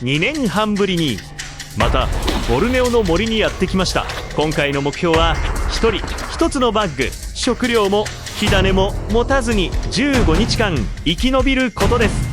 2年半ぶりにまたボルネオの森にやってきました。今回の目標は1人1つのバッグ、食料も火種も持たずに15日間生き延びることです。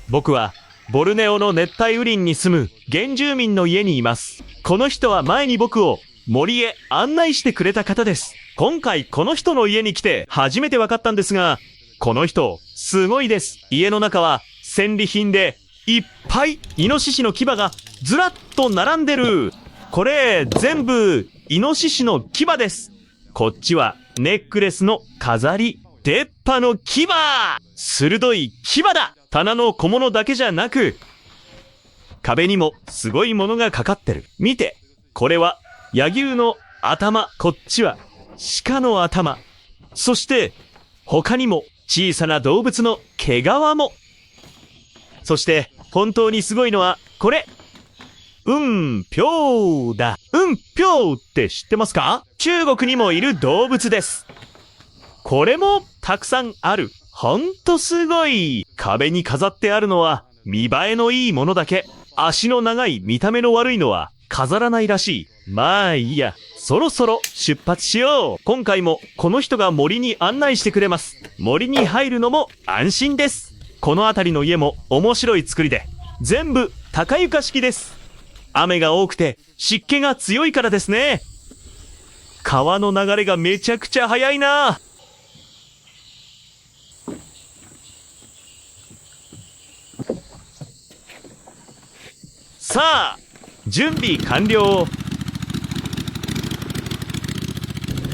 僕はボルネオの熱帯雨林に住む原住民の家にいます。この人は前に僕を森へ案内してくれた方です。今回この人の家に来て初めて分かったんですが、この人すごいです。家の中は戦利品でいっぱいイノシシの牙がずらっと並んでる。これ全部イノシシの牙です。こっちはネックレスの飾り、出っ歯の牙、鋭い牙だ。棚の小物だけじゃなく壁にもすごいものがかかってる。見て、これは野牛の頭、こっちは鹿の頭、そして他にも小さな動物の毛皮も。そして本当にすごいのはこれ、ぴょうだ。ぴょうって知ってますか？中国にもいる動物です。これもたくさんある。ほんとすごい。壁に飾ってあるのは見栄えのいいものだけ。足の長い見た目の悪いのは飾らないらしい。まあいいや、そろそろ出発しよう。今回もこの人が森に案内してくれます。森に入るのも安心です。この辺りの家も面白い作りで全部高床式です。雨が多くて湿気が強いからですね。川の流れがめちゃくちゃ速いな。さあ、準備完了。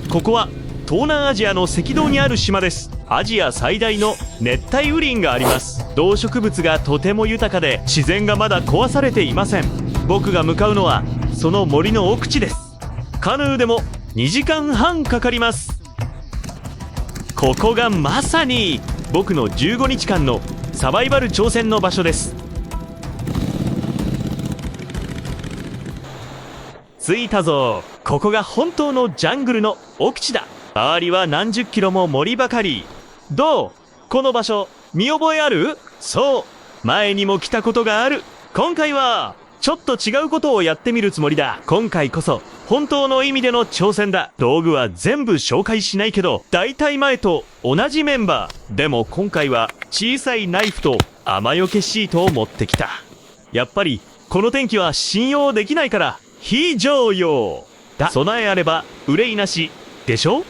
ここは東南アジアの赤道にある島です。アジア最大の熱帯雨林があります。動植物がとても豊かで自然がまだ壊されていません。僕が向かうのはその森の奥地です。カヌーでも2時間半かかります。ここがまさに僕の15日間のサバイバル挑戦の場所です。着いたぞ。ここが本当のジャングルの奥地だ。周りは何十キロも森ばかり。どう？この場所見覚えある？そう、前にも来たことがある。今回はちょっと違うことをやってみるつもりだ。今回こそ本当の意味での挑戦だ。道具は全部紹介しないけど、だいたい前と同じメンバー。でも今回は小さいナイフと雨よけシートを持ってきた。やっぱりこの天気は信用できないから非常用だ。備えあれば憂いなしでしょ。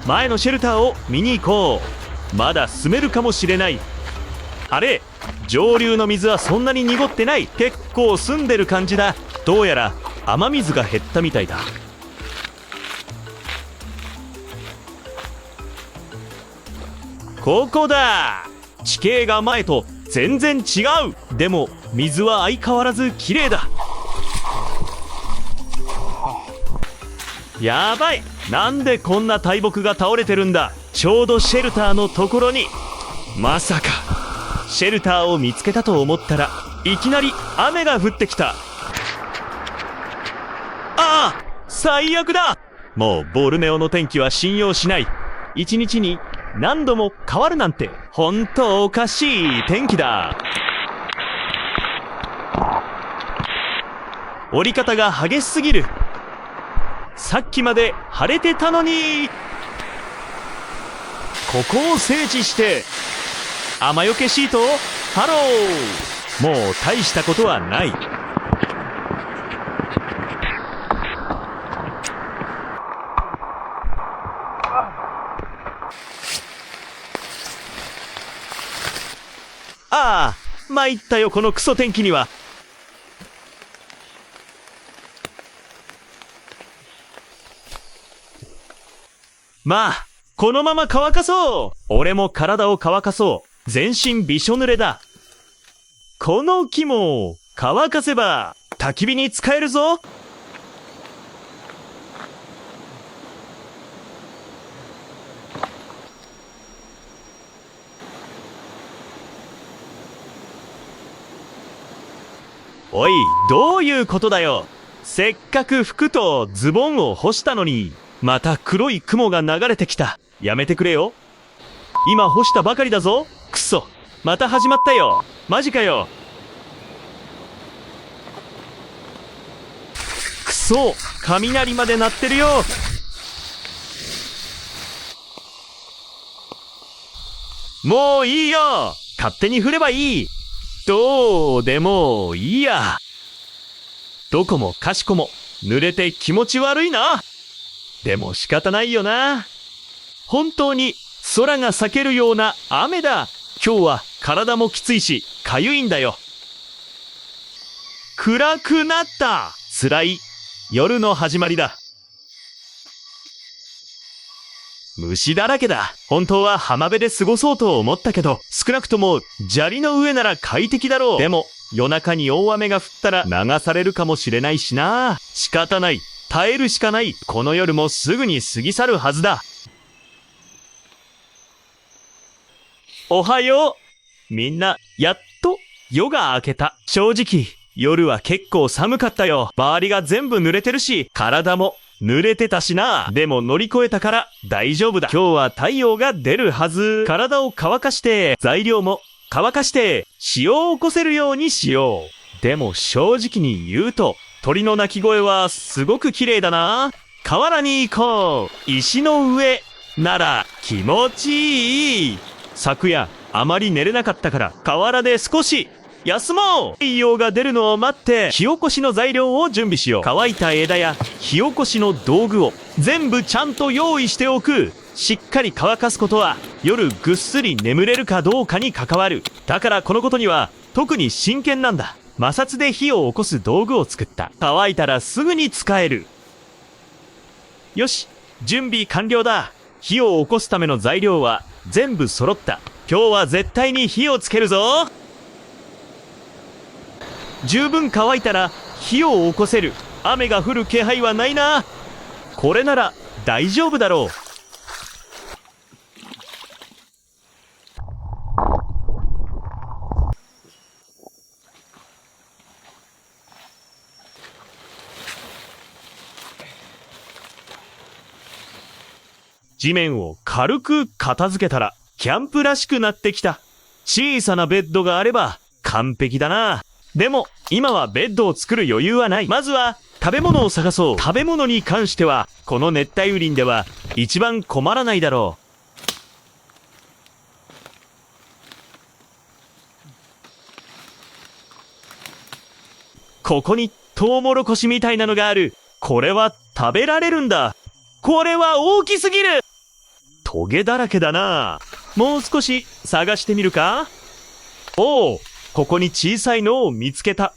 前のシェルターを見に行こう。まだ住めるかもしれない。あれ、上流の水はそんなに濁ってない。結構澄んでる感じだ。どうやら雨水が減ったみたいだ。ここだ。地形が前と全然違う。でも水は相変わらず綺麗だ。やばい、なんでこんな大木が倒れてるんだ。ちょうどシェルターのところに。まさかシェルターを見つけたと思ったらいきなり雨が降ってきた。ああ、最悪だ。もうボルネオの天気は信用しない。一日に何度も変わるなんて本当おかしい天気だ。折り方が激しすぎる。さっきまで晴れてたのに。ここを整地して雨よけシートをハロー。もう大したことはない。ああ、参ったよこのクソ天気には。まあこのまま乾かそう。俺も体を乾かそう。全身びしょ濡れだ。この木も乾かせば焚き火に使えるぞ。おい、どういうことだよ。せっかく服とズボンを干したのに。また黒い雲が流れてきた。やめてくれよ。今干したばかりだぞ。くそ。また始まったよ。マジかよ。くそ。雷まで鳴ってるよ。もういいよ。勝手に振ればいい。どうでもいいや。どこもかしこも濡れて気持ち悪いな。でも仕方ないよな。本当に空が裂けるような雨だ。今日は体もきついし、かゆいんだよ。暗くなった。辛い夜の始まりだ。虫だらけだ。本当は浜辺で過ごそうと思ったけど、少なくとも砂利の上なら快適だろう。でも夜中に大雨が降ったら流されるかもしれないしな。仕方ない。耐えるしかない。この夜もすぐに過ぎ去るはずだ。おはよう。みんな、やっと夜が明けた。正直、夜は結構寒かったよ。周りが全部濡れてるし、体も濡れてたしな。でも乗り越えたから大丈夫だ。今日は太陽が出るはず。体を乾かして、材料も乾かして、潮を起こせるようにしよう。でも正直に言うと、鳥の鳴き声はすごく綺麗だな。河原に行こう。石の上なら気持ちいい。昨夜あまり寝れなかったから河原で少し休もう。太陽が出るのを待って火起こしの材料を準備しよう。乾いた枝や火起こしの道具を全部ちゃんと用意しておく。しっかり乾かすことは夜ぐっすり眠れるかどうかに関わる。だからこのことには特に真剣なんだ。摩擦で火を起こす道具を作った。乾いたらすぐに使える。よし、準備完了だ。火を起こすための材料は全部揃った。今日は絶対に火をつけるぞ。十分乾いたら火を起こせる。雨が降る気配はないな。これなら大丈夫だろう。地面を軽く片付けたらキャンプらしくなってきた。小さなベッドがあれば完璧だな。でも今はベッドを作る余裕はない。まずは食べ物を探そう。食べ物に関してはこの熱帯雨林では一番困らないだろう。ここにトウモロコシみたいなのがある。これは食べられるんだ。これは大きすぎる。トゲだらけだな。もう少し探してみるか。おお、ここに小さいのを見つけた。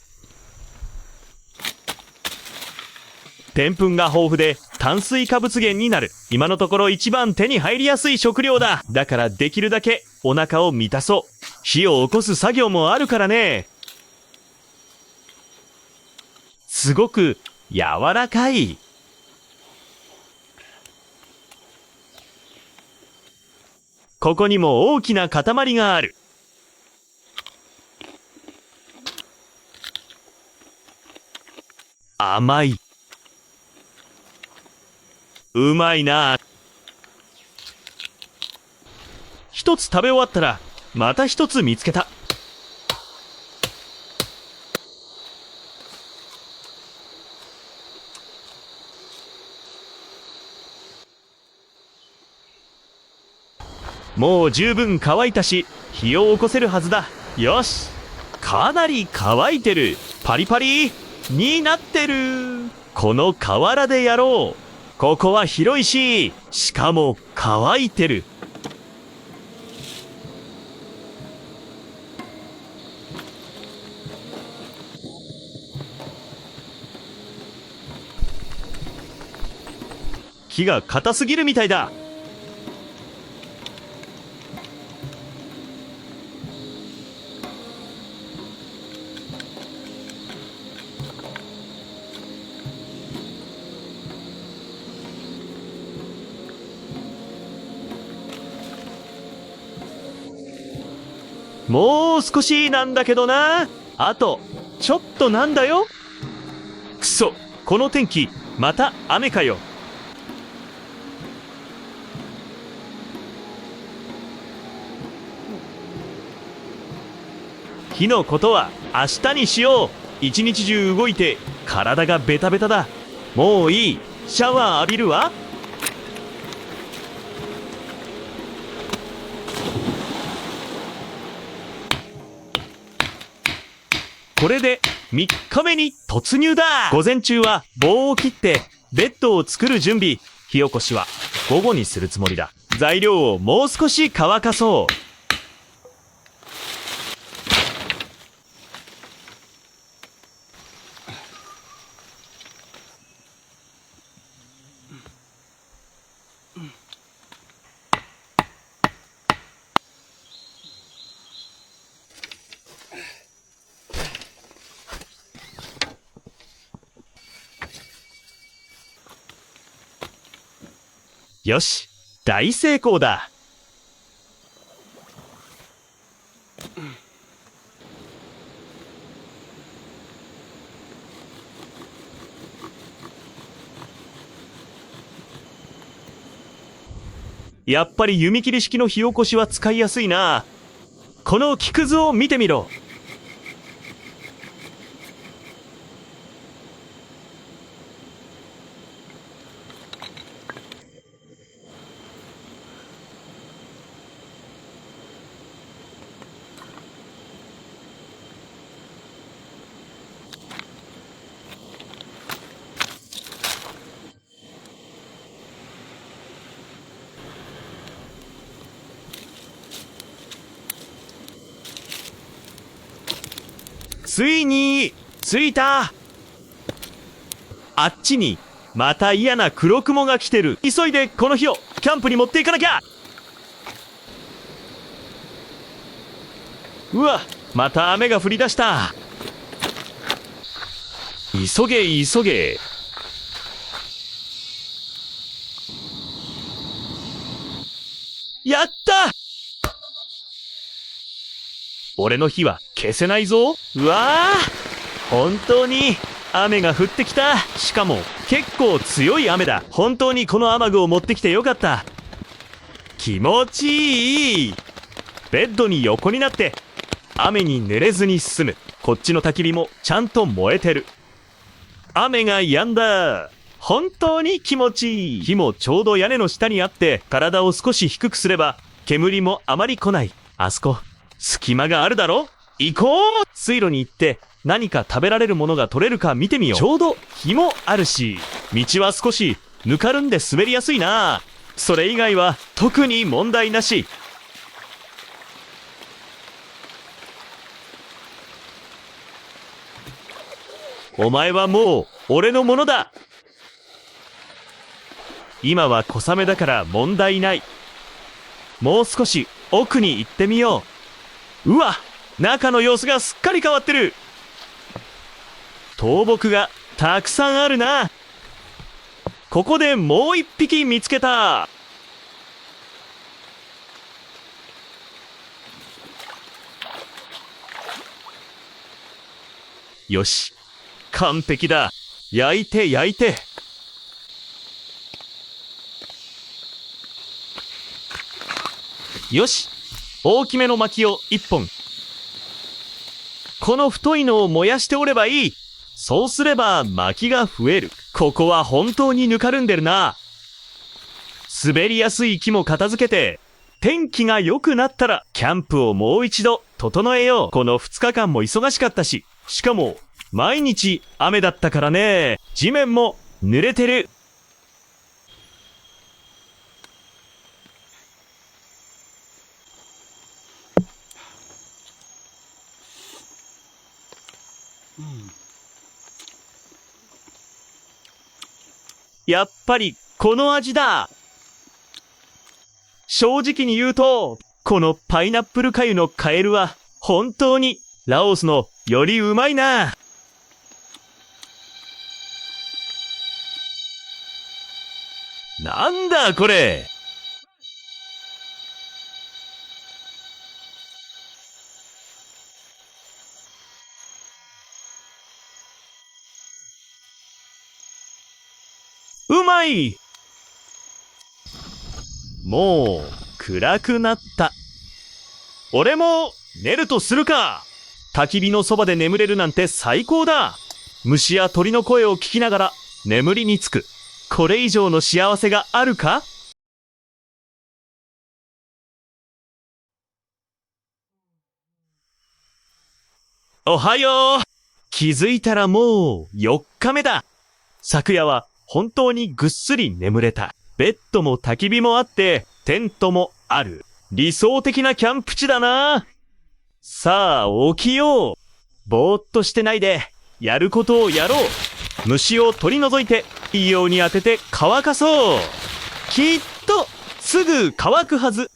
でんぷんが豊富で炭水化物源になる。今のところ一番手に入りやすい食料だ。だからできるだけお腹を満たそう。火を起こす作業もあるからね。すごく柔らかい。ここにも大きな塊がある。甘い。うまいな。一つ食べ終わったらまた一つ見つけた。もう十分乾いたし火を起こせるはずだ。よし、かなり乾いてる。パリパリになってる。この河原でやろう。ここは広いし、しかも乾いてる。木が硬すぎるみたいだ。もう少しなんだけどな。あとちょっとなんだよ。くそ、この天気また雨かよ。火のことは明日にしよう。一日中動いて体がベタベタだ。もういい。シャワー浴びるわ。これで3日目に突入だ。午前中は棒を切ってベッドを作る準備。火起こしは午後にするつもりだ。材料をもう少し乾かそう。よし、大成功だ。やっぱり弓切り式の火起こしは使いやすいな。この木くずを見てみろ。ついに着いた。あっちにまた嫌な黒雲が来てる。急いでこの火をキャンプに持っていかなきゃ。うわ、また雨が降り出した。急げ急げ。やった。俺の火は消せないぞ。うわー、本当に雨が降ってきた。しかも結構強い雨だ。本当にこの雨具を持ってきてよかった。気持ちいい。ベッドに横になって雨に濡れずに済む。こっちの焚き火もちゃんと燃えてる。雨が止んだ。本当に気持ちいい。火もちょうど屋根の下にあって体を少し低くすれば煙もあまり来ない。あそこ隙間があるだろ。行こう。水路に行って何か食べられるものが取れるか見てみよう。ちょうど火もあるし、道は少しぬかるんで滑りやすいな。それ以外は特に問題なし。お前はもう俺のものだ。今は小雨だから問題ない。もう少し奥に行ってみよう。うわ、中の様子がすっかり変わってる。倒木がたくさんあるな。ここでもう一匹見つけた。よし、完璧だ。焼いて焼いて。よし、大きめの薪を一本。この太いのを燃やしておればいい。そうすれば薪が増える。ここは本当にぬかるんでるな。滑りやすい木も片付けて、天気が良くなったらキャンプをもう一度整えよう。この2日間も忙しかったし、しかも毎日雨だったからね。地面も濡れてる。やっぱりこの味だ。正直に言うと、このパイナップル粥のカエルは本当にラオスのよりうまいな。なんだこれ。うまい。もう暗くなった。俺も寝るとするか。焚き火のそばで眠れるなんて最高だ。虫や鳥の声を聞きながら眠りにつく。これ以上の幸せがあるか？おはよう。気づいたらもう4日目だ。昨夜は本当にぐっすり眠れた。ベッドも焚き火もあって、テントもある。理想的なキャンプ地だな。さあ、起きよう。ぼーっとしてないで、やることをやろう。虫を取り除いて、いいように当てて乾かそう。きっと、すぐ乾くはず。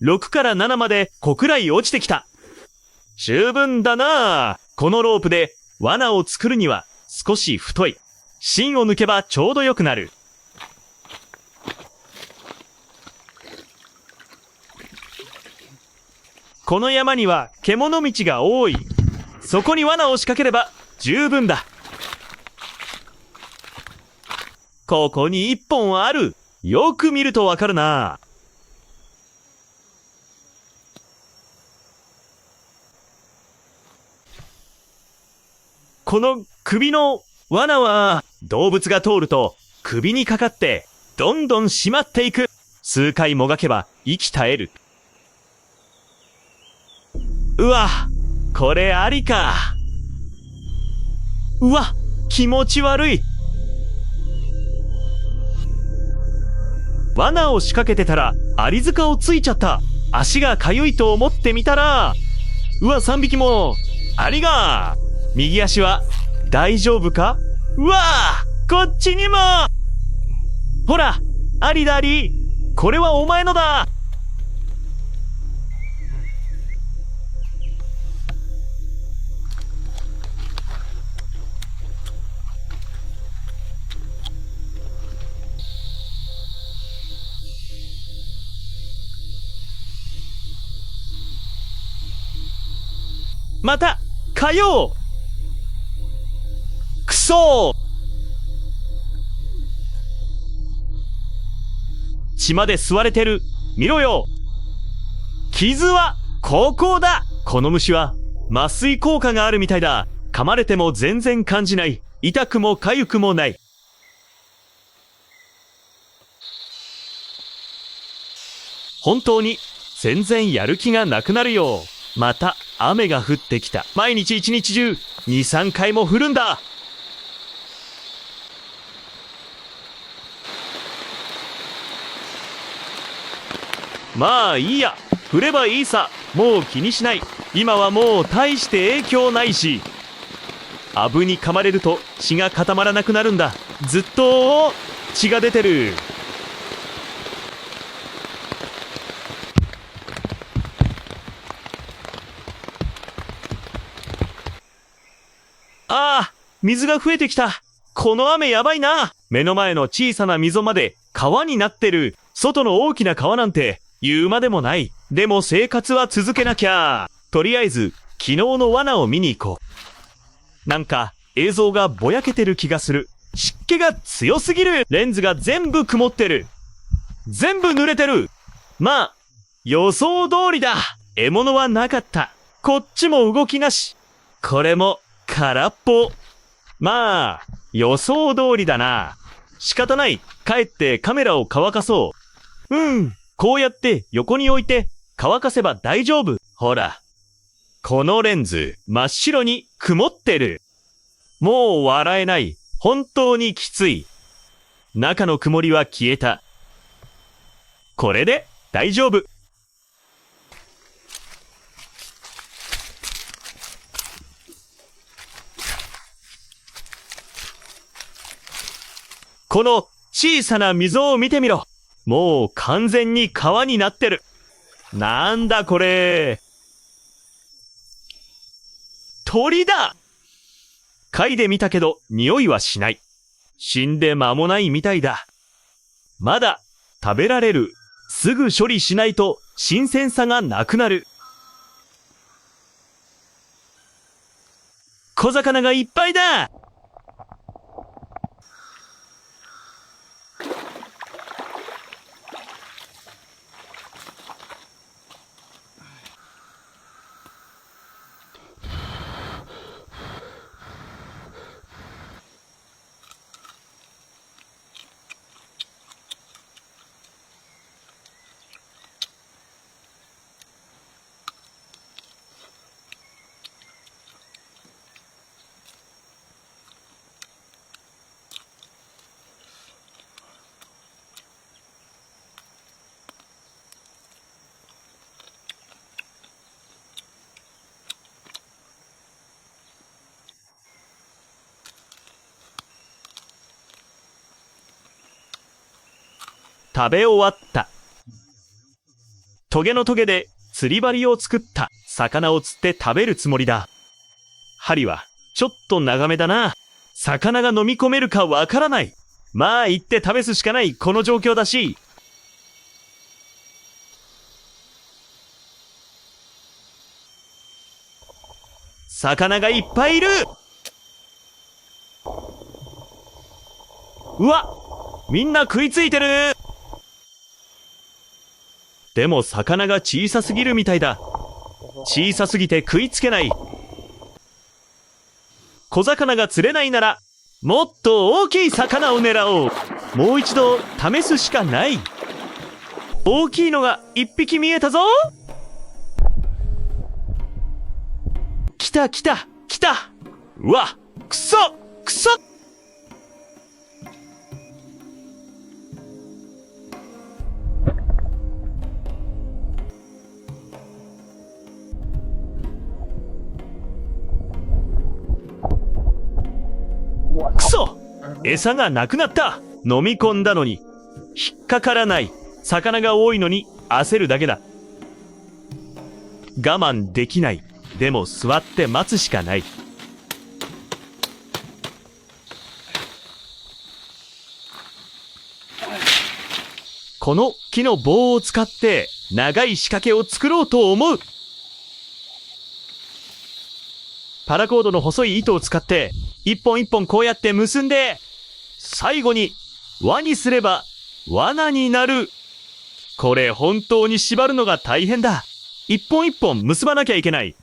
6から7まで小くらい落ちてきた。十分だな。このロープで罠を作るには少し太い。芯を抜けばちょうどよくなる。この山には獣道が多い。そこに罠を仕掛ければ十分だ。ここに1本ある。よく見るとわかるな。この首の罠は動物が通ると首にかかってどんどん締まっていく。数回もがけば息絶える。うわ、これありか。うわ、気持ち悪い。罠を仕掛けてたらアリ塚をついちゃった。足がかゆいと思ってみたら、うわ、3匹もアリが。右足は大丈夫か？うわー、こっちにも。ほら、アリだアリ。これはお前のだ。また、かよう。くそー。血まで吸われてる。見ろよ。傷は、ここだ。この虫は、麻酔効果があるみたいだ。噛まれても全然感じない。痛くも痒くもない。本当に、全然やる気がなくなるよ。また、雨が降ってきた。毎日一日中、2、3回も降るんだ。まあいいや。降ればいいさ。もう気にしない。今はもう大して影響ないし。アブに噛まれると血が固まらなくなるんだ。ずっと血が出てる。ああ、水が増えてきた。この雨やばいな。目の前の小さな溝まで川になってる。外の大きな川なんて言うまでもない。でも生活は続けなきゃ。とりあえず、昨日の罠を見に行こう。なんか、映像がぼやけてる気がする。湿気が強すぎる。レンズが全部曇ってる。全部濡れてる。まあ、予想通りだ。獲物はなかった。こっちも動きなし。これも、空っぽ。まあ、予想通りだな。仕方ない。帰ってカメラを乾かそう。うん。こうやって横に置いて乾かせば大丈夫。ほら。このレンズ、真っ白に曇ってる。もう笑えない。本当にきつい。中の曇りは消えた。これで大丈夫。この小さな溝を見てみろ。もう完全に川になってる。なんだこれ。鳥だ。嗅いでみたけど匂いはしない。死んで間もないみたいだ。まだ食べられる。すぐ処理しないと新鮮さがなくなる。小魚がいっぱいだ。食べ終わった。トゲのトゲで釣り針を作った魚を釣って食べるつもりだ。針はちょっと長めだな。魚が飲み込めるかわからない。まあ行って試すしかないこの状況だし。魚がいっぱいいる。うわ、みんな食いついてる。でも魚が小さすぎるみたいだ。小さすぎて食いつけない。小魚が釣れないならもっと大きい魚を狙おう。もう一度試すしかない。大きいのが一匹見えたぞ。来た来た来た。うわ、くそくそ。くそ、餌がなくなった。飲み込んだのに引っかからない。魚が多いのに焦るだけだ。我慢できない。でも座って待つしかない。この木の棒を使って長い仕掛けを作ろうと思う。パラコードの細い糸を使って一本一本こうやって結んで、最後に輪にすれば罠になる。これ本当に縛るのが大変だ。一本一本結ばなきゃいけない。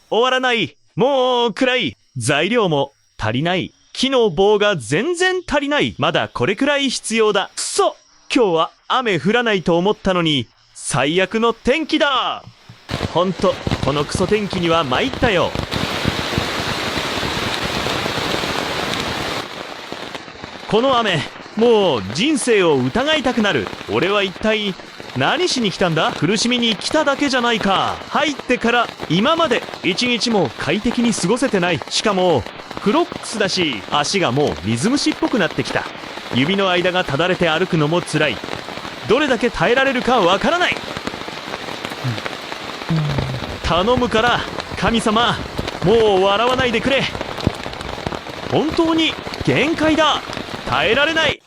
終わらない。もう暗い。材料も足りない。木の棒が全然足りない。まだこれくらい必要だ。くそ、今日は雨降らないと思ったのに最悪の天気だ。ほんとこのクソ天気には参ったよ。この雨、もう人生を疑いたくなる。俺は一体何しに来たんだ。苦しみに来ただけじゃないか。入ってから今まで一日も快適に過ごせてない。しかもクロックスだし、足がもう水虫っぽくなってきた。指の間がただれて歩くのも辛い。どれだけ耐えられるかわからない。頼むから神様、もう笑わないでくれ。本当に限界だ。耐えられない。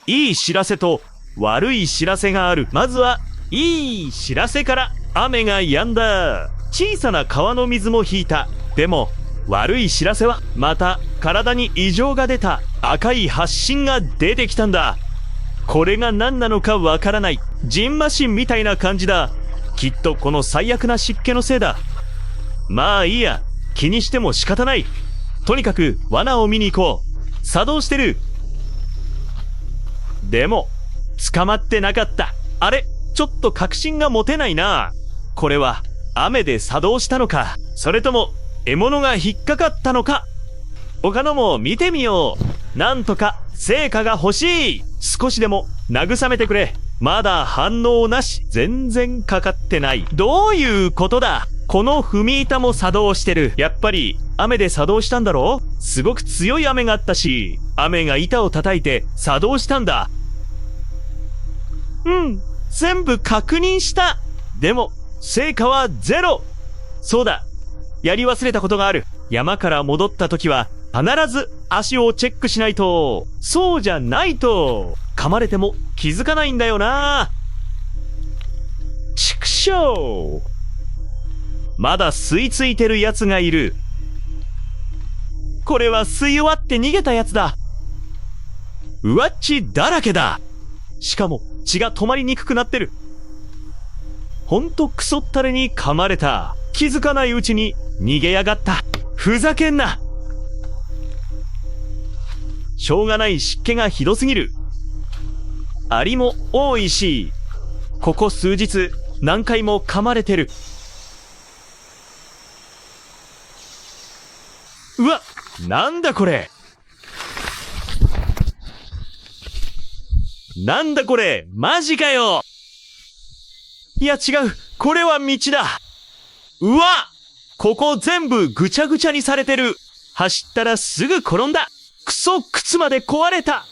いい知らせと悪い知らせがある。まずはいい知らせから。雨が止んだ。小さな川の水も引いた。でも悪い知らせはまた体に異常が出た。赤い発疹が出てきたんだ。これが何なのかわからない。ジンマシンみたいな感じだ。きっとこの最悪な湿気のせいだ。まあいいや、気にしても仕方ない。とにかく罠を見に行こう。作動してる。でも捕まってなかった。あれ、ちょっと確信が持てないな。これは雨で作動したのか、それとも獲物が引っかかったのか。他のも見てみよう。なんとか成果が欲しい。少しでも慰めてくれ。まだ反応なし。全然かかってない。どういうことだ。この踏み板も作動してる。やっぱり雨で作動したんだろ。すごく強い雨があったし、雨が板を叩いて作動したんだ。全部確認した。でも成果はゼロ。そうだ、やり忘れたことがある。山から戻った時は必ず足をチェックしないと。そうじゃないと噛まれても気づかないんだよな。ちくしょう。まだ吸い付いてるやつがいる。これは吸い終わって逃げたやつだ。うわっちだらけだ。しかも血が止まりにくくなってる。ほんとクソったれに噛まれた。気づかないうちに逃げやがった。ふざけんな。しょうがない湿気がひどすぎる。アリも多いし、ここ数日何回も噛まれてる。うわ、なんだこれ。なんだこれ、マジかよ。いや違う、これは道だ。うわ、ここ全部ぐちゃぐちゃにされてる。走ったらすぐ転んだ。クソ、靴まで壊れた。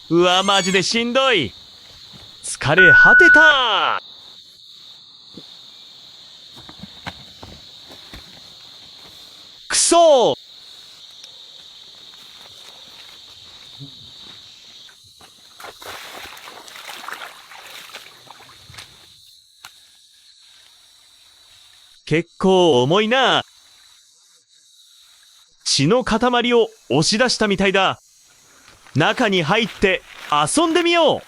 うわ、マジでしんどい。疲れ果てた。くそー。結構重いな。血の塊を押し出したみたいだ。中に入って遊んでみよう。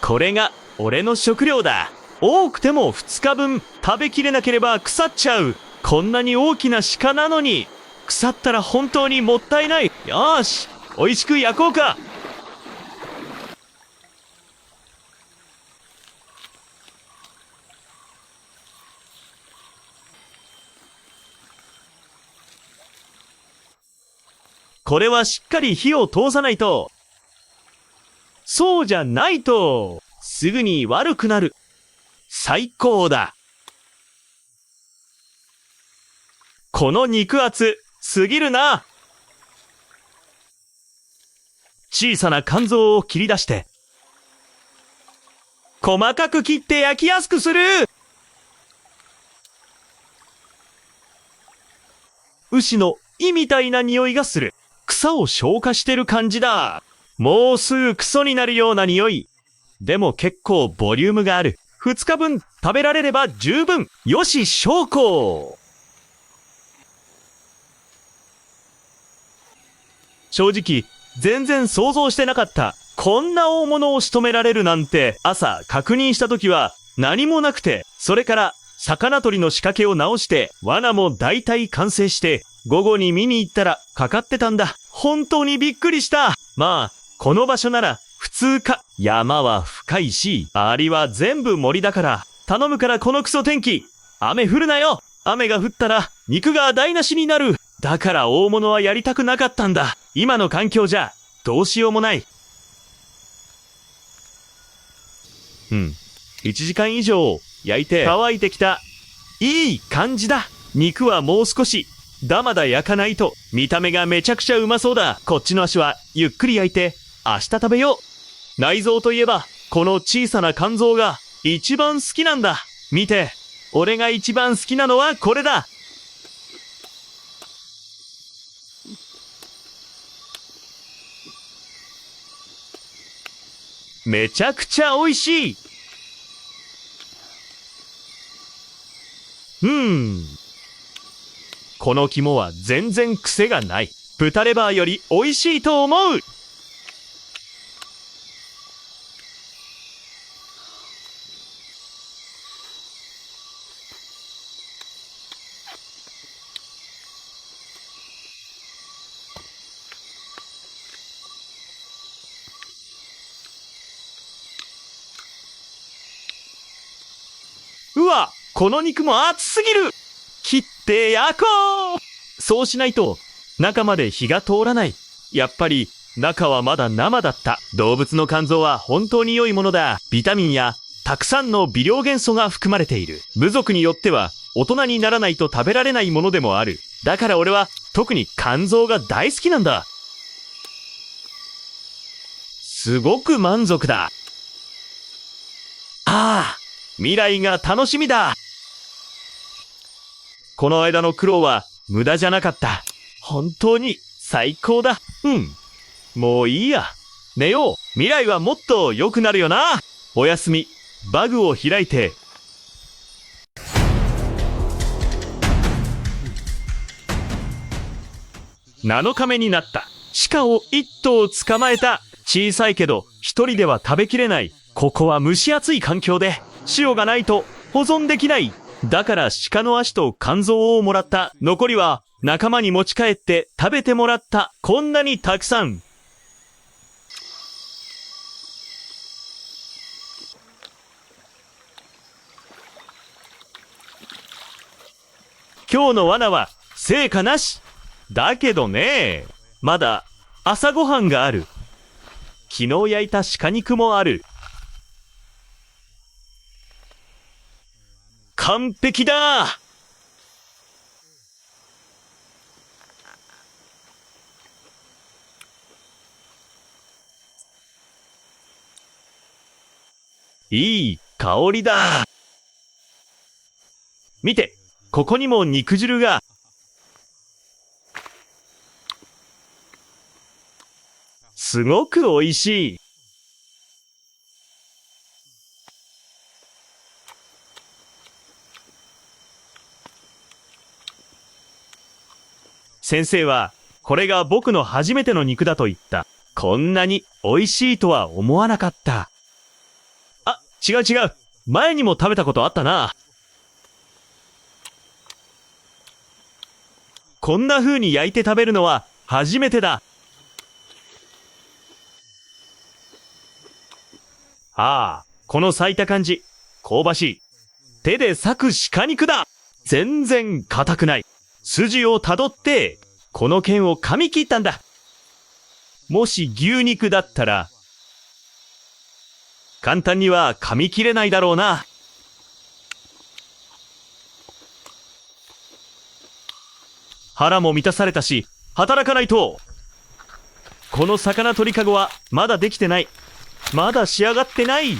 これが俺の食料だ。多くても2日分食べきれなければ腐っちゃう。こんなに大きな鹿なのに腐ったら本当にもったいない。よーし、美味しく焼こうか。これはしっかり火を通さないと。そうじゃないとすぐに悪くなる。最高だ。この肉厚すぎるな。小さな肝臓を切り出して細かく切って焼きやすくする。牛の胃みたいな匂いがする。草を消化してる感じだ。もうすぐクソになるような匂い。でも結構ボリュームがある。2日分食べられれば十分。よし、証拠。正直、全然想像してなかった。こんな大物を仕留められるなんて。朝確認した時は何もなくて、それから魚取りの仕掛けを直して罠も大体完成して、午後に見に行ったらかかってたんだ。本当にびっくりした。まあこの場所なら普通か。山は深いし、アリは全部森だから。頼むからこのクソ天気。雨降るなよ。雨が降ったら肉が台無しになる。だから大物はやりたくなかったんだ。今の環境じゃどうしようもない。1時間以上焼いて乾いてきた。いい感じだ。肉はもう少しダマだ焼かないと。見た目がめちゃくちゃうまそうだ。こっちの足はゆっくり焼いて明日食べよう。内臓といえばこの小さな肝臓が一番好きなんだ。見て、俺が一番好きなのはこれだ。めちゃくちゃ美味しい。この肝は全然癖がない。豚レバーより美味しいと思う。うわ、この肉も熱すぎる。切って焼こう。そうしないと中まで火が通らない。やっぱり中はまだ生だった。動物の肝臓は本当に良いものだ。ビタミンやたくさんの微量元素が含まれている。部族によっては大人にならないと食べられないものでもある。だから俺は特に肝臓が大好きなんだ。すごく満足だ。ああ、未来が楽しみだ。この間の苦労は無駄じゃなかった。本当に最高だ。もういいや。寝よう。未来はもっと良くなるよな。おやすみ。バグを開いて。7日目になった。鹿を1頭捕まえた。小さいけど一人では食べきれない。ここは蒸し暑い環境で塩がないと保存できない。だから鹿の足と肝臓をもらった。残りは仲間に持ち帰って食べてもらった。こんなにたくさん。今日の罠は成果なし。だけどね、まだ朝ごはんがある。昨日焼いた鹿肉もある。完璧だ。いい香りだ。見て、ここにも肉汁が。すごく美味しい。先生は、これが僕の初めての肉だと言った。こんなに美味しいとは思わなかった。あ、違う違う。前にも食べたことあったな。こんな風に焼いて食べるのは初めてだ。ああ、この裂いた感じ。香ばしい。手で裂く鹿肉だ。全然硬くない。筋をたどって、この剣を噛み切ったんだ。もし牛肉だったら、簡単には噛み切れないだろうな。腹も満たされたし、働かないと。この魚取りかごはまだできてない。まだ仕上がってない。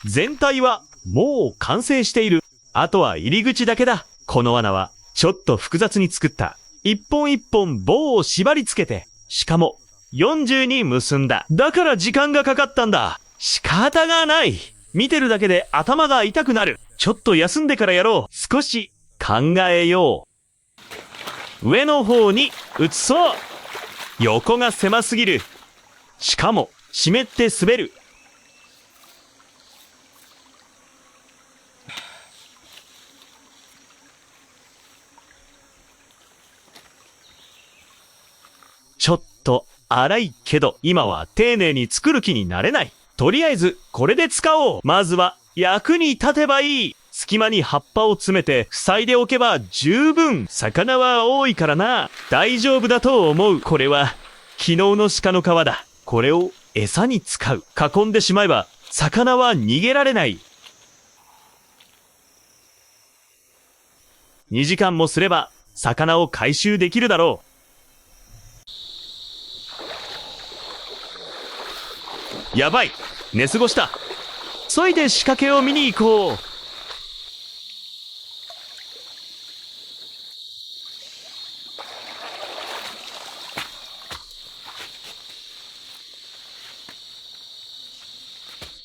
全体はもう完成している。あとは入り口だけだ。この罠はちょっと複雑に作った。一本一本棒を縛り付けて、しかも40に結んだ。だから時間がかかったんだ。仕方がない。見てるだけで頭が痛くなる。ちょっと休んでからやろう。少し考えよう。上の方に移そう。横が狭すぎる。しかも湿って滑る。ちょっと荒いけど、今は丁寧に作る気になれない。とりあえずこれで使おう。まずは役に立てばいい。隙間に葉っぱを詰めて塞いでおけば十分。魚は多いからな。大丈夫だと思う。これは昨日の鹿の皮だ。これを餌に使う。囲んでしまえば魚は逃げられない。2時間もすれば魚を回収できるだろう。やばい、寝過ごした。急いで仕掛けを見に行こう。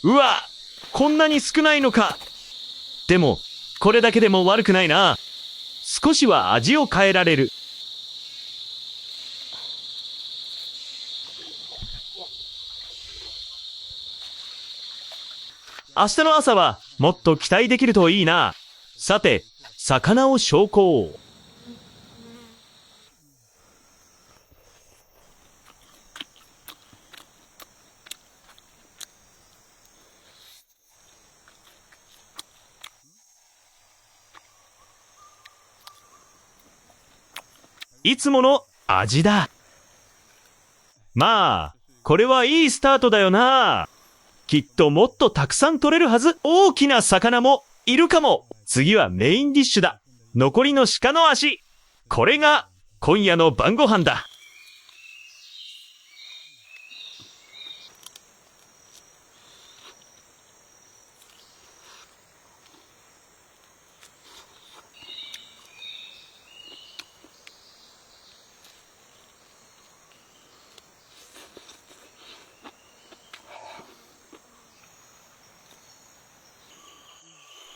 うわ、こんなに少ないのか。でもこれだけでも悪くないな。少しは味を変えられる。明日の朝はもっと期待できるといいな。さて、魚を焼香。いつもの味だ。まあ、これはいいスタートだよな。きっともっとたくさん取れるはず。大きな魚もいるかも。次はメインディッシュだ。残りの鹿の足。これが今夜の晩ご飯だ。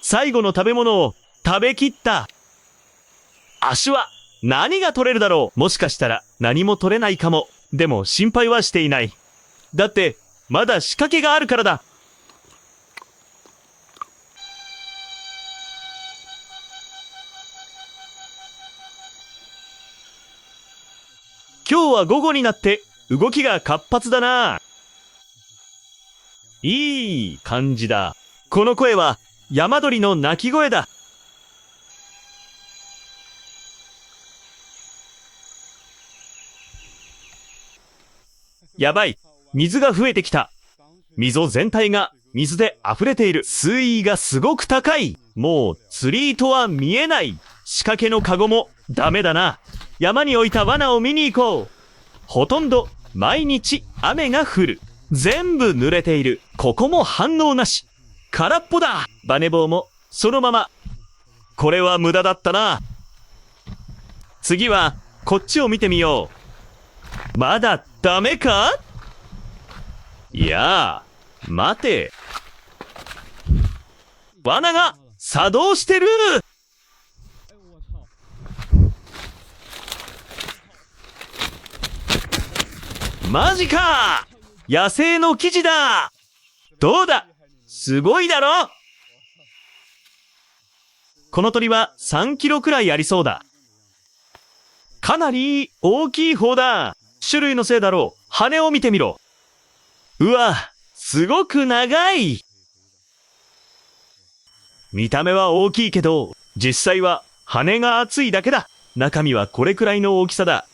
最後の食べ物を食べきった。足は何が取れるだろう。もしかしたら何も取れないかも。でも心配はしていない。だってまだ仕掛けがあるからだ。今日は午後になって動きが活発だな。いい感じだ。この声は山鳥の鳴き声だ。やばい。水が増えてきた。溝全体が水で溢れている。水位がすごく高い。もう釣り糸は見えない。仕掛けのカゴもダメだな。山に置いた罠を見に行こう。ほとんど毎日雨が降る。全部濡れている。ここも反応なし。空っぽだ。バネ棒もそのまま。これは無駄だったな。次はこっちを見てみよう。まだダメか？いやー、待て。罠が作動してる。マジか！野生の生地だ！どうだ？すごいだろ？この鳥は3キロくらいありそうだ。かなり大きい方だ。種類のせいだろう。羽を見てみろ。うわ、すごく長い。見た目は大きいけど、実際は羽が厚いだけだ。中身はこれくらいの大きさだ。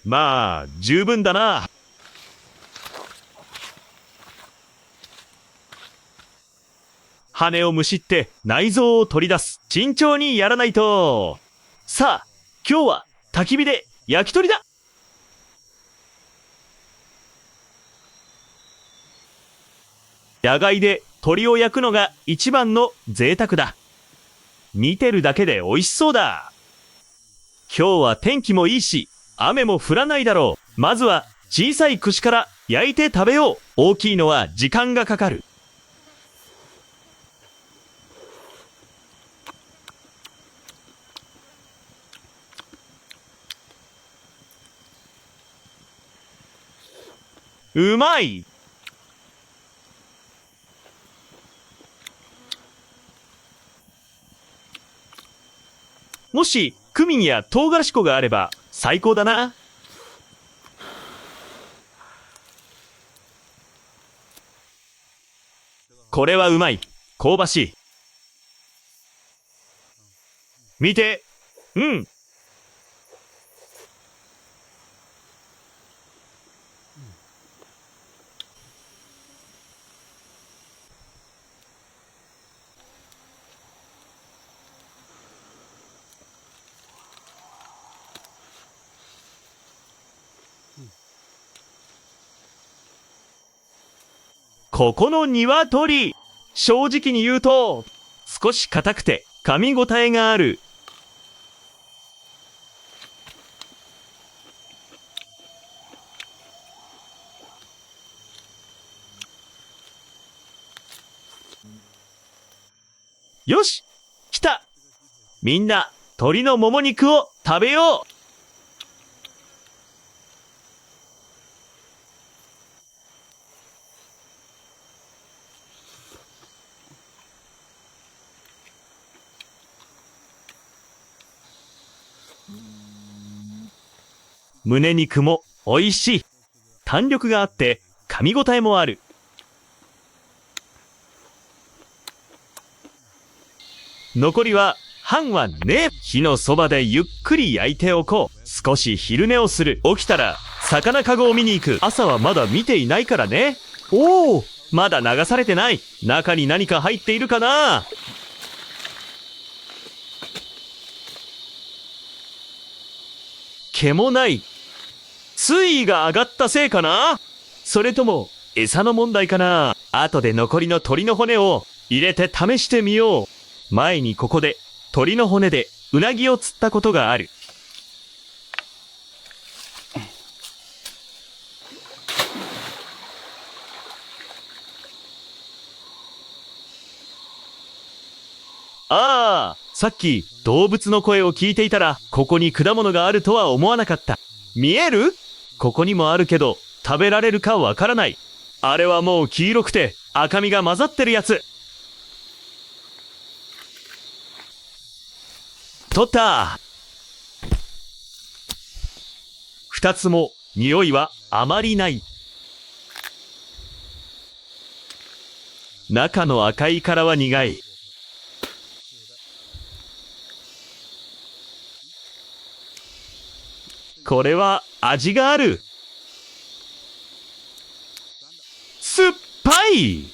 まあ、十分だな。羽をむしって内臓を取り出す。慎重にやらないと。さあ、今日は焚き火で焼き鳥だ。野外で鳥を焼くのが一番の贅沢だ。見てるだけで美味しそうだ。今日は天気もいいし、雨も降らないだろう。まずは小さい串から焼いて食べよう。大きいのは時間がかかる。うまい。もしクミンや唐辛子粉があれば最高だな。これはうまい。香ばしい。見て。うん。ここの鶏、正直に言うと、少し硬くて噛み応えがある。よし、来た。みんな、鶏のもも肉を食べよう。胸肉も美味しい。弾力があって噛み応えもある。残りは半はね。火のそばでゆっくり焼いておこう。少し昼寝をする。起きたら魚かごを見に行く。朝はまだ見ていないからね。おお、まだ流されてない。中に何か入っているかな。毛もない。水位が上がったせいかな。それとも餌の問題かな。後で残りの鳥の骨を入れて試してみよう。前にここで鳥の骨でうなぎを釣ったことがある。ああ、さっき動物の声を聞いていたら、ここに果物があるとは思わなかった。見える？ここにもあるけど、食べられるかわからない。あれはもう黄色くて赤みが混ざってるやつ。取った。二つも匂いはあまりない。中の赤い殻は苦い。これは味がある。酸っぱい。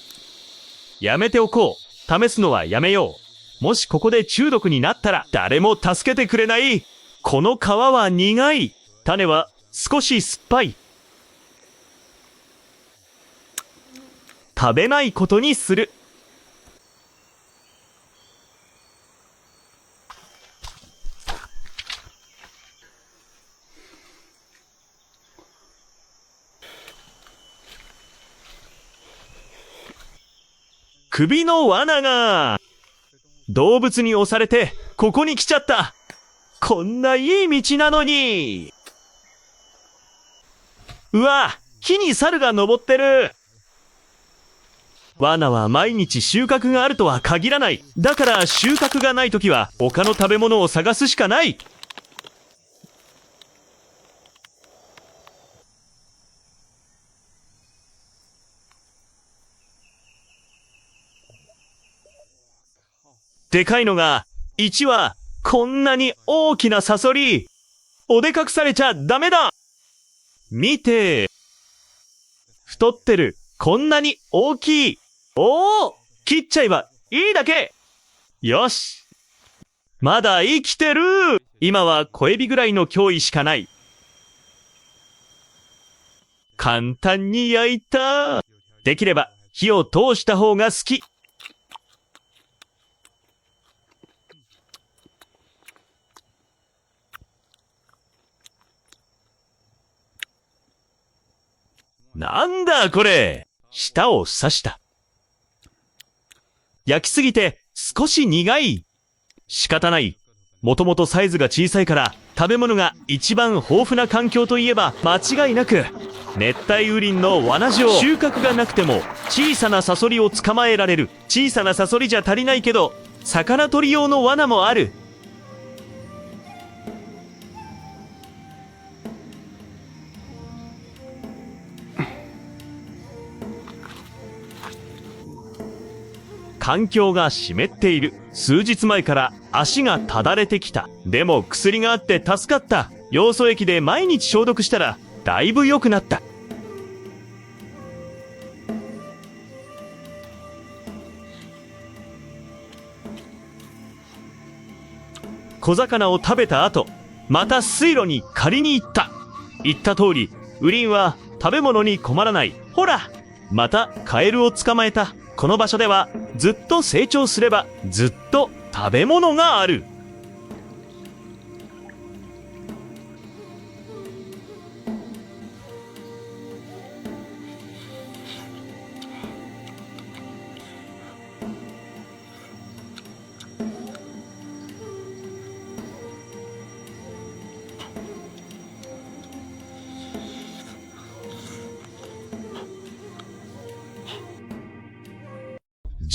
やめておこう。試すのはやめよう。もしここで中毒になったら誰も助けてくれない。この皮は苦い。種は少し酸っぱい。食べないことにする。首の罠が動物に押されてここに来ちゃった。こんないい道なのに。うわ、木に猿が登ってる。罠は毎日収穫があるとは限らない。だから収穫がないときは他の食べ物を探すしかない。でかいのが1羽。こんなに大きなサソリ。おでかくされちゃダメだ。見て。太ってる。こんなに大きい。おお、切っちゃえばいいだけ。よし。まだ生きてる。今は小エビぐらいの脅威しかない。簡単に焼いた。できれば火を通した方が好き。なんだこれ。舌を刺した。焼きすぎて少し苦い。仕方ない。もともとサイズが小さいから食べ物が一番豊富な環境といえば間違いなく熱帯雨林の罠状。収穫がなくても小さなサソリを捕まえられる。小さなサソリじゃ足りないけど魚取り用の罠もある。環境が湿っている。数日前から足がただれてきた。でも薬があって助かった。ヨウ素液で毎日消毒したらだいぶ良くなった。小魚を食べた後、また水路に借りに行った。言った通り、雨林は食べ物に困らない。ほら、またカエルを捕まえた。この場所ではずっと成長すればずっと食べ物がある。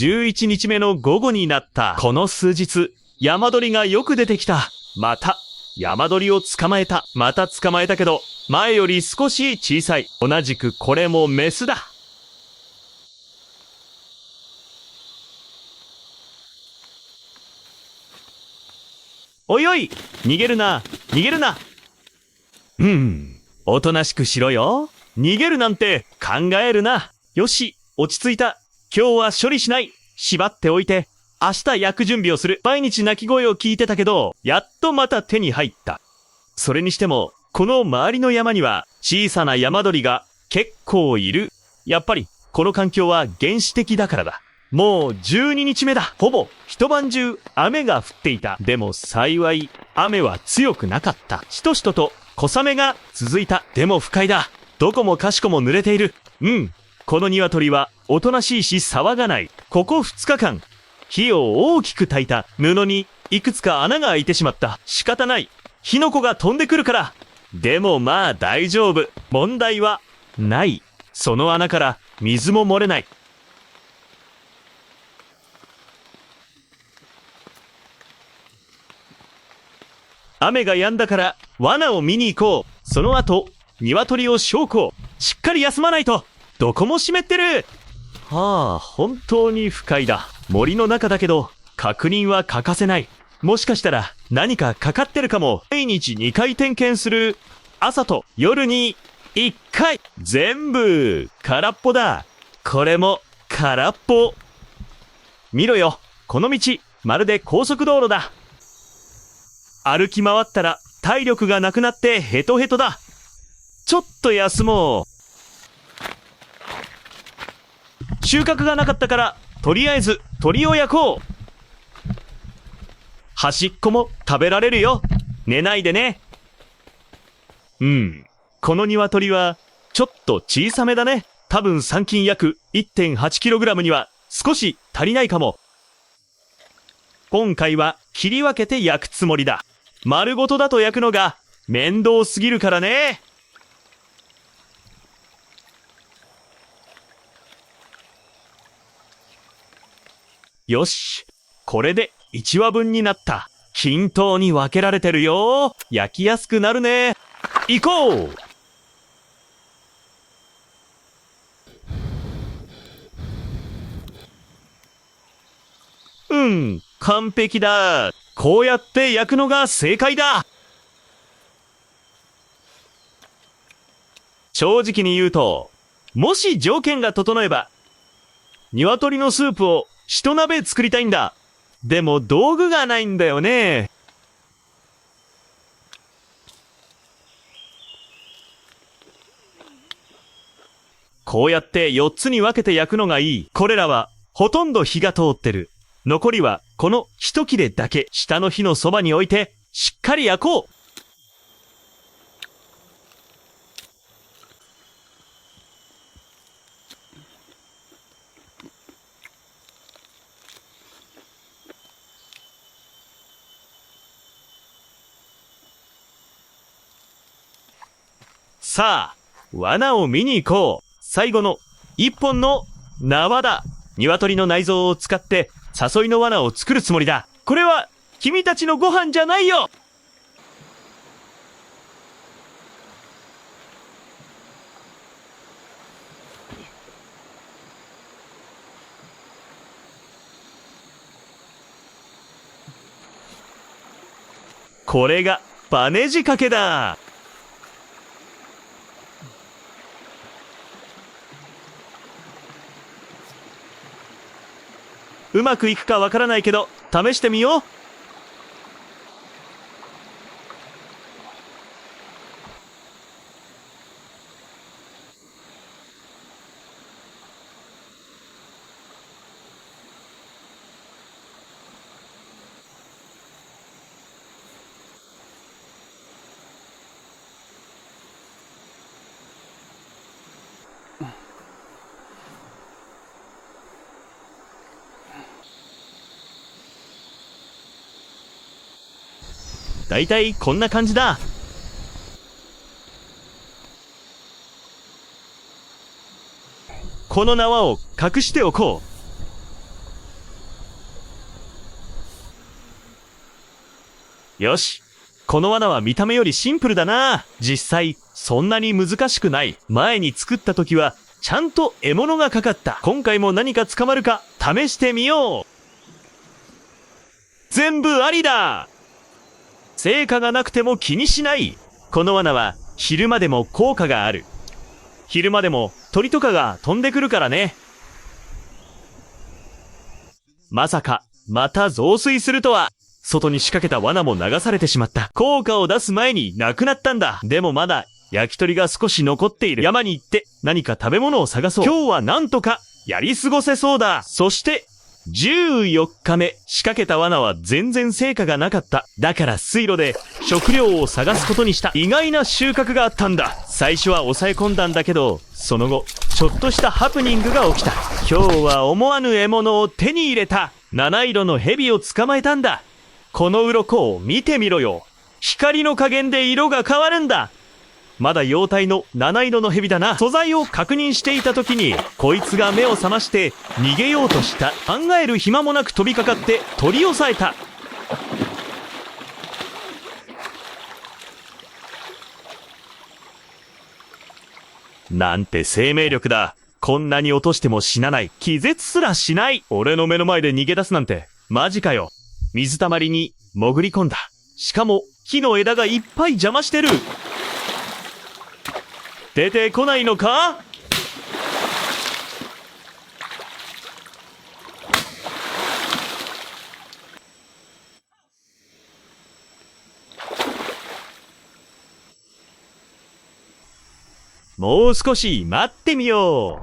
11日目の午後になった。この数日、山鳥がよく出てきた。また、山鳥を捕まえた。また捕まえたけど、前より少し小さい。同じくこれもメスだ。おいおい、逃げるな、逃げるな。おとなしくしろよ。逃げるなんて考えるな。よし、落ち着いた。今日は処理しない。縛っておいて、明日焼く準備をする。毎日鳴き声を聞いてたけど、やっとまた手に入った。それにしても、この周りの山には小さな山鳥が結構いる。やっぱり、この環境は原始的だからだ。もう12日目だ。ほぼ一晩中雨が降っていた。でも幸い、雨は強くなかった。しとしとと小雨が続いた。でも不快だ。どこもかしこも濡れている。この鶏はおとなしいし騒がない。ここ2日間、火を大きく焚いた。布にいくつか穴が開いてしまった。仕方ない。火の粉が飛んでくるから。でもまあ大丈夫。問題はない。その穴から水も漏れない。雨が止んだから罠を見に行こう。その後、鶏を焼香。しっかり休まないと。どこも湿ってる。本当に不快だ。森の中だけど、確認は欠かせない。もしかしたら何かかかってるかも。毎日2回点検する。朝と夜に1回。全部空っぽだ。これも空っぽ。見ろよ、この道まるで高速道路だ。歩き回ったら体力がなくなってヘトヘトだ。ちょっと休もう。収穫がなかったからとりあえず鳥を焼こう。端っこも食べられるよ。寝ないでね。この鶏はちょっと小さめだね。多分3斤約 1.8kg には少し足りないかも。今回は切り分けて焼くつもりだ。丸ごとだと焼くのが面倒すぎるからね。よし、これで1羽分になった。均等に分けられてるよ。焼きやすくなるね。行こう。完璧だ。こうやって焼くのが正解だ。正直に言うと、もし条件が整えば、鶏のスープを一鍋作りたいんだ。でも道具がないんだよね。こうやって4つに分けて焼くのがいい。これらはほとんど火が通ってる。残りはこの一切れだけ下の火のそばに置いてしっかり焼こう。さあ、罠を見に行こう。最後の一本の縄だ。鶏の内臓を使って誘いの罠を作るつもりだ。これは君たちのご飯じゃないよ。これがバネ仕掛けだ。うまくいくかわからないけど試してみよう。だいたいこんな感じだ。この縄を隠しておこう。よし、この罠は見た目よりシンプルだな。実際そんなに難しくない。前に作った時はちゃんと獲物がかかった。今回も何か捕まるか試してみよう。全部ありだ。成果がなくても気にしない。この罠は昼間でも効果がある。昼間でも鳥とかが飛んでくるからね。まさかまた増水するとは。外に仕掛けた罠も流されてしまった。効果を出す前になくなったんだ。でもまだ焼き鳥が少し残っている。山に行って何か食べ物を探そう。今日はなんとかやり過ごせそうだ。そして14日目、仕掛けた罠は全然成果がなかった。だから水路で食料を探すことにした。意外な収穫があったんだ。最初は抑え込んだんだけど、その後ちょっとしたハプニングが起きた。今日は思わぬ獲物を手に入れた。七色の蛇を捕まえたんだ。この鱗を見てみろよ。光の加減で色が変わるんだ。まだ幼体の七色の蛇だな。素材を確認していた時にこいつが目を覚まして逃げようとした。考える暇もなく飛びかかって取り押さえた。なんて生命力だ。こんなに落としても死なない。気絶すらしない。俺の目の前で逃げ出すなんてマジかよ。水たまりに潜り込んだ。しかも木の枝がいっぱい邪魔してる。出てこないのか？もう少し待ってみよ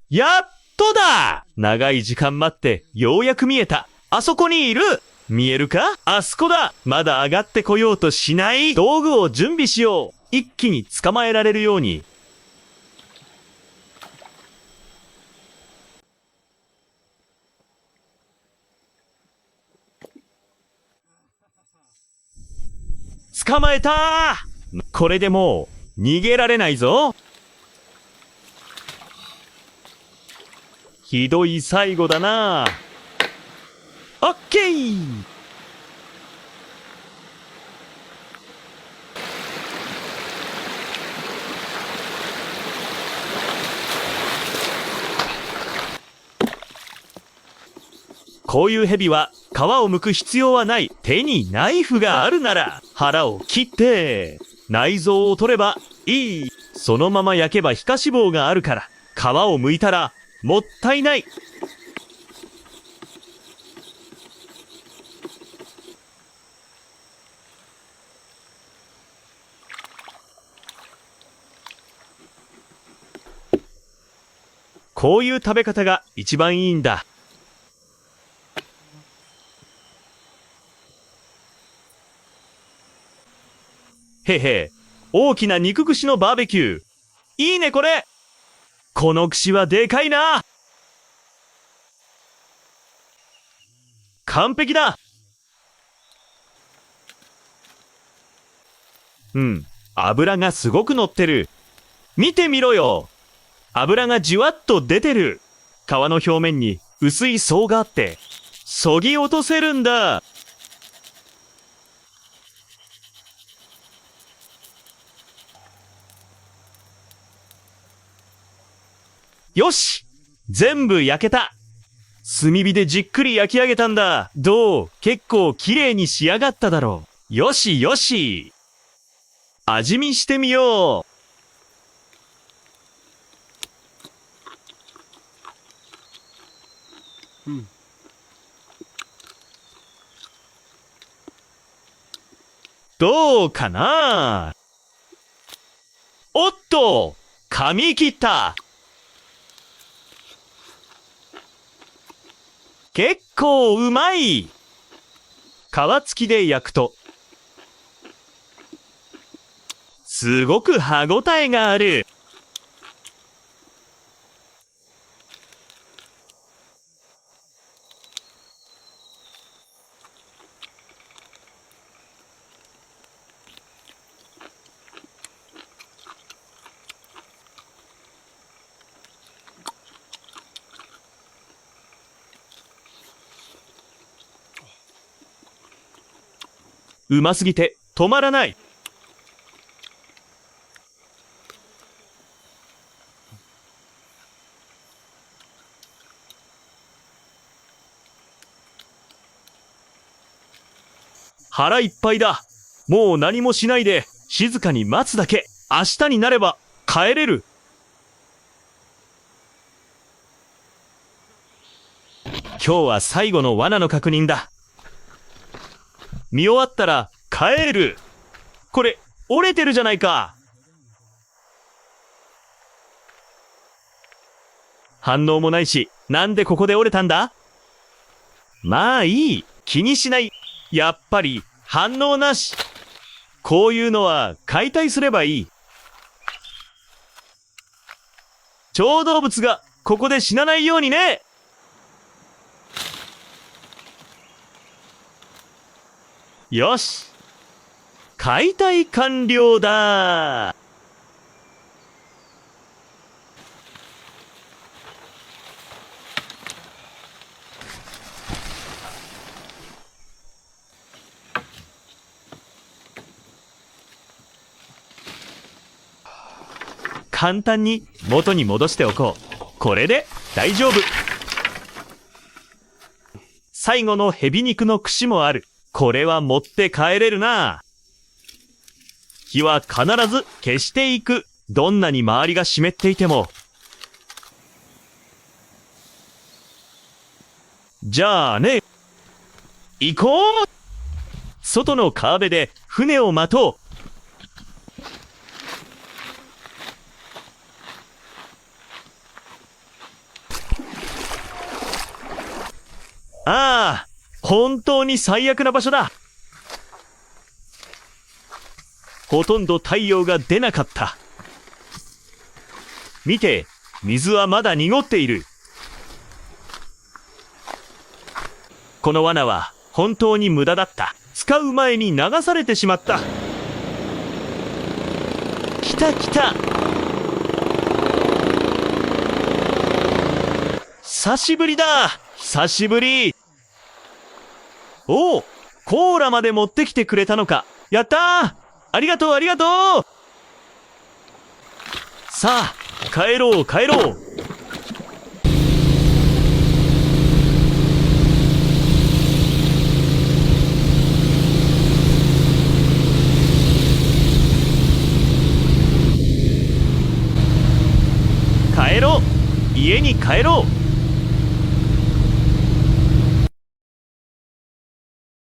う。やっとだ！長い時間待ってようやく見えた。あそこにいる！見えるか？あそこだ！まだ上がってこようとしない。道具を準備しよう。一気に捕まえられるように。捕まえた！これでもう逃げられないぞ。ひどい最後だな。オッケー！こういうヘビは皮を剥く必要はない。手にナイフがあるなら腹を切って内臓を取ればいい。そのまま焼けば皮下脂肪があるから皮を剥いたらもったいない。こういう食べ方が一番いいんだ。へへ、大きな肉串のバーベキュー。いいねこれ。この串はでかいな。完璧だ。油がすごく乗ってる。見てみろよ。油がじわっと出てる。皮の表面に薄い層があって、そぎ落とせるんだ。よし！全部焼けた。炭火でじっくり焼き上げたんだ。どう？結構綺麗に仕上がっただろう。よしよし。味見してみよう。どうかな？おっと！噛み切った。結構うまい。皮付きで焼くとすごく歯ごたえがある。うますぎて止まらない。腹いっぱいだ。もう何もしないで静かに待つだけ。明日になれば帰れる。今日は最後の罠の確認だ。見終わったら帰る。これ折れてるじゃないか。反応もないし、なんでここで折れたんだ？まあいい。気にしない。やっぱり反応なし。こういうのは解体すればいい。小動物がここで死なないようにね。よし。解体完了だ。簡単に元に戻しておこう。これで大丈夫。最後のヘビ肉の串もある。これは持って帰れるな。火は必ず消していく。どんなに周りが湿っていても。じゃあね、行こう。外の川辺で船を待とう。ああ、本当に最悪な場所だ。ほとんど太陽が出なかった。見て、水はまだ濁っている。この罠は本当に無駄だった。使う前に流されてしまった。来た来た。久しぶりだ。久しぶり。おお、コーラまで持ってきてくれたのか。やったー。ありがとうありがとう。さあ、帰ろう帰ろう。帰ろう。家に帰ろう。